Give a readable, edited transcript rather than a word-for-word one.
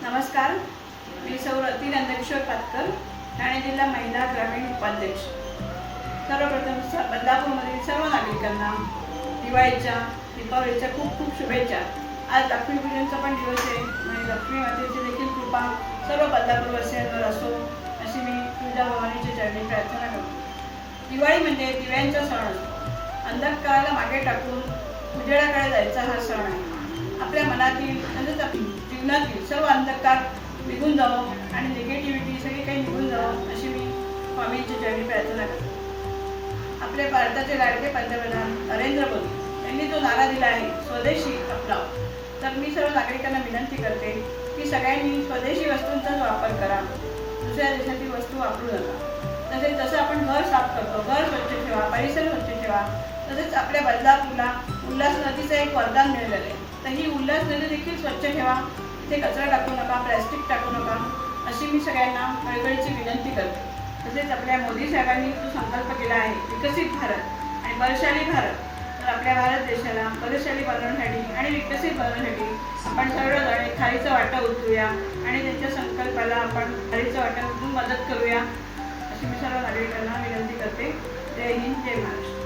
नमस्कार, मी सौरती नंदकिशोर पातकर, ठाणे जिल्हा महिला ग्रामीण उपाध्यक्ष। सर्वप्रथम बदलापूरमधील सर्व नागरिकांना दीपावलीच्या खूप खूप शुभेच्छा। आज लक्ष्मीपूजनचा पण दिवस आहे आणि लक्ष्मी मातेची देखील कृपा सर्व बदलापूरवासियांवर असो अशी मी तुझ्या भवानीच्या चरणी प्रार्थना करतो। दिवाळी म्हणजे दिव्यांचा सण असतो। अंधकाराला मागे टाकून उजेडाकडे जायचा हा सण आहे। आपल्या मनातील तसेच जीवनातील सर्व अंधकार निघून जावं आणि निगेटिव्हिटी सगळी काही निघून जावं अशी मी स्वामींच्या चरणी प्रार्थना करतो। आपल्या भारताचे लाडके पंतप्रधान नरेंद्र मोदी यांनी जो नारा दिला आहे स्वदेशी अपनाव, तर मी सर्व नागरिकांना विनंती करते की सगळ्यांनी स्वदेशी वस्तूंचाच वापर करा, दुसऱ्या देशातील वस्तू वापरू नका। तसेच जसं आपण घर साफ करतो, घर स्वच्छ ठेवा, परिसर स्वच्छ ठेवा, तसेच आपल्या बदलापूरला उल्हास नदीचं एक वरदान मिळालेलं आहे, तर ही उल्हास नदी देखील स्वच्छ ठेवा, तिथे कचरा टाकू नका, प्लॅस्टिक टाकू नका अशी मी सगळ्यांना कळकळीची विनंती करते। तसेच आपल्या मोदी साहेबांनी जो संकल्प केला आहे विकसित भारत आणि बलशाली भारत, तर आपल्या भारत देशाला बलशाली बनवण्यासाठी आणि विकसित बनवण्यासाठी आपण सर्वजण खारीचं वाटा उचलूया आणि त्यांच्या संकल्पाला आपण खारीचं वाटा उचलून मदत करूया अशी मी सर्व नागरिकांना विनंती करते। जय हिंद, जय महाराष्ट्र।